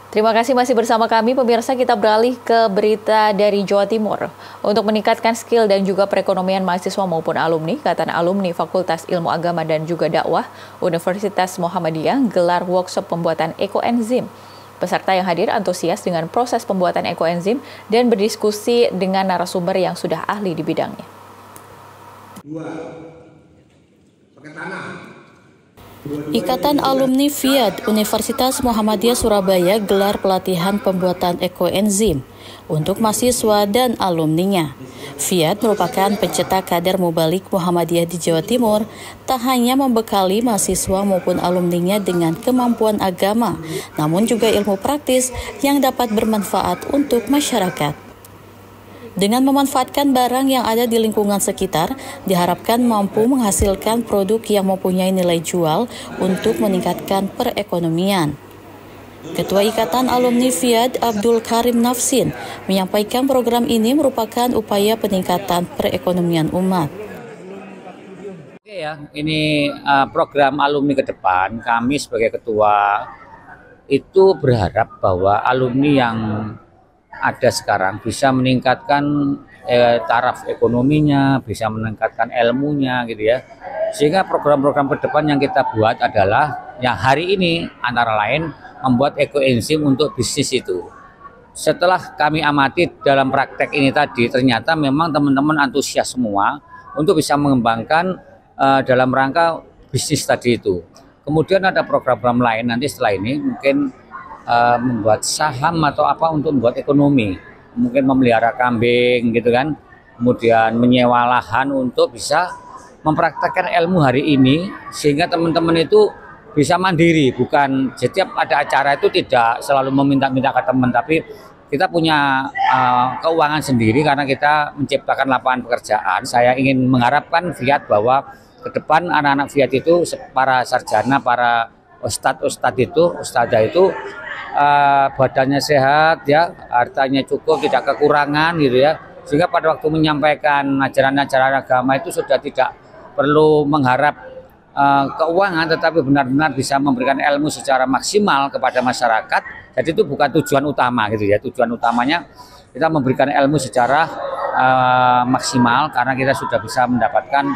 Terima kasih masih bersama kami, pemirsa. Kita beralih ke berita dari Jawa Timur. Untuk meningkatkan skill dan juga perekonomian mahasiswa maupun alumni, Ikatan Alumni Fakultas Ilmu Agama dan juga Dakwah Universitas Muhammadiyah gelar workshop pembuatan ekoenzim. Peserta yang hadir antusias dengan proses pembuatan ekoenzim dan berdiskusi dengan narasumber yang sudah ahli di bidangnya. Ikatan Alumni FIAD Universitas Muhammadiyah Surabaya gelar pelatihan pembuatan ekoenzim untuk mahasiswa dan alumninya. FIAD merupakan pencetak kader mubalik Muhammadiyah di Jawa Timur, tak hanya membekali mahasiswa maupun alumninya dengan kemampuan agama, namun juga ilmu praktis yang dapat bermanfaat untuk masyarakat. Dengan memanfaatkan barang yang ada di lingkungan sekitar, diharapkan mampu menghasilkan produk yang mempunyai nilai jual untuk meningkatkan perekonomian. Ketua Ikatan Alumni FIAD Abdul Karim Nafsin menyampaikan program ini merupakan upaya peningkatan perekonomian umat. Oke ya, ini program alumni ke depan. Kami sebagai ketua itu berharap bahwa alumni yang ada sekarang bisa meningkatkan taraf ekonominya, bisa meningkatkan ilmunya gitu ya. Sehingga program-program ke depan yang kita buat adalah yang hari ini antara lain membuat ekoenzim untuk bisnis itu. Setelah kami amati dalam praktek ini tadi, ternyata memang teman-teman antusias semua untuk bisa mengembangkan dalam rangka bisnis tadi itu. Kemudian ada program-program lain nanti setelah ini mungkin membuat saham atau apa untuk membuat ekonomi, mungkin memelihara kambing gitu kan, kemudian menyewa lahan untuk bisa mempraktekkan ilmu hari ini sehingga teman-teman itu bisa mandiri, bukan setiap ada acara itu tidak selalu meminta-minta ke teman, tapi kita punya keuangan sendiri karena kita menciptakan lapangan pekerjaan. Saya ingin mengharapkan FIAD bahwa ke depan anak-anak FIAD itu para sarjana, para ustadz itu badannya sehat ya, hartanya cukup, tidak kekurangan gitu ya, sehingga pada waktu menyampaikan ajaran-ajaran agama itu sudah tidak perlu mengharap keuangan, tetapi benar-benar bisa memberikan ilmu secara maksimal kepada masyarakat. Jadi itu bukan tujuan utama gitu ya, tujuan utamanya kita memberikan ilmu secara maksimal karena kita sudah bisa mendapatkan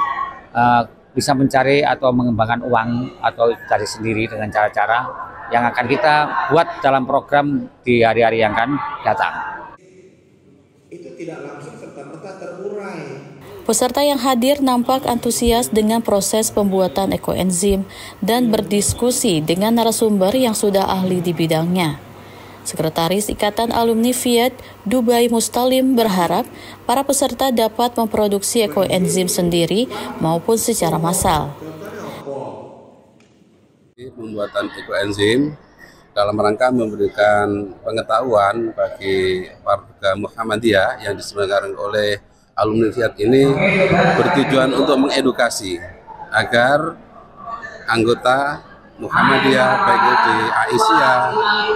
bisa mencari atau mengembangkan uang atau dari sendiri dengan cara-cara yang akan kita buat dalam program di hari-hari yang akan datang. Itu tidak langsung serta-merta terurai. Peserta yang hadir nampak antusias dengan proses pembuatan ekoenzim dan berdiskusi dengan narasumber yang sudah ahli di bidangnya. Sekretaris Ikatan Alumni FIAD Dubai Mustalim berharap para peserta dapat memproduksi ekoenzim sendiri maupun secara massal. Pembuatan ekoenzim dalam rangka memberikan pengetahuan bagi warga Muhammadiyah yang diselenggarakan oleh alumni FIAD ini bertujuan untuk mengedukasi agar anggota Muhammadiyah baik di Aisyah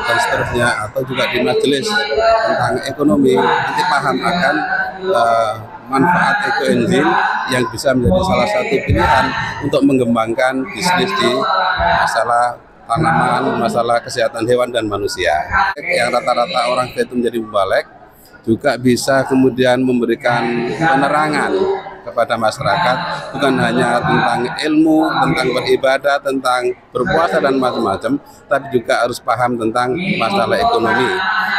dan seterusnya atau juga di majelis tentang ekonomi nanti paham akan manfaat ekoenzim yang bisa menjadi salah satu pilihan untuk mengembangkan bisnis di masalah tanaman, masalah kesehatan hewan dan manusia. Yang rata-rata orang itu menjadi mubalek juga bisa kemudian memberikan penerangan kepada masyarakat, bukan hanya tentang ilmu, tentang beribadah, tentang berpuasa dan macam-macam, tapi juga harus paham tentang masalah ekonomi,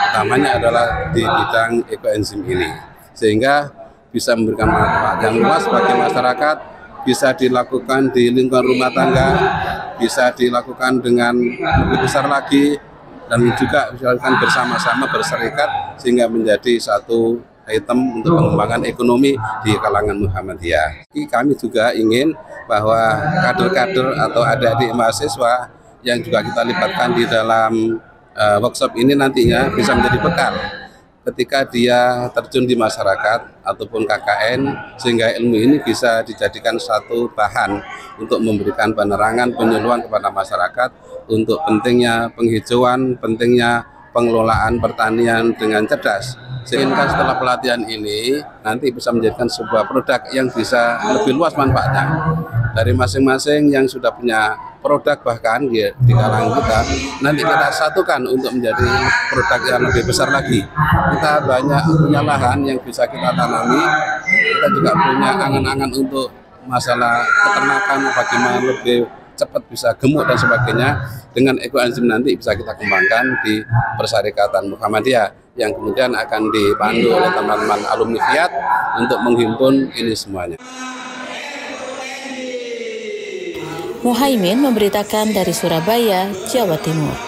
utamanya adalah di bidang ekoenzim ini, sehingga bisa memberikan manfaat yang luas bagi masyarakat, bisa dilakukan di lingkungan rumah tangga, bisa dilakukan dengan lebih besar lagi, dan juga misalkan bersama-sama berserikat sehingga menjadi satu item untuk pengembangan ekonomi di kalangan Muhammadiyah. Kami juga ingin bahwa kader-kader atau adik-adik mahasiswa yang juga kita libatkan di dalam workshop ini nantinya bisa menjadi bekal ketika dia terjun di masyarakat ataupun KKN, sehingga ilmu ini bisa dijadikan satu bahan untuk memberikan penerangan, penyuluhan kepada masyarakat untuk pentingnya penghijauan, pentingnya pengelolaan pertanian dengan cerdas. Sehingga setelah pelatihan ini nanti bisa menjadikan sebuah produk yang bisa lebih luas manfaatnya dari masing-masing yang sudah punya produk bahkan di kalangan kita nanti kita satukan untuk menjadi produk yang lebih besar lagi. Kita banyak punya lahan yang bisa kita tanami, kita juga punya angan-angan untuk masalah peternakan bagaimana lebih cepat bisa gemuk dan sebagainya. Dengan ekoenzim nanti bisa kita kembangkan di Persyarikatan Muhammadiyah yang kemudian akan dipandu oleh teman-teman alumni FIAT untuk menghimpun ini semuanya. Muhaimin memberitakan dari Surabaya, Jawa Timur.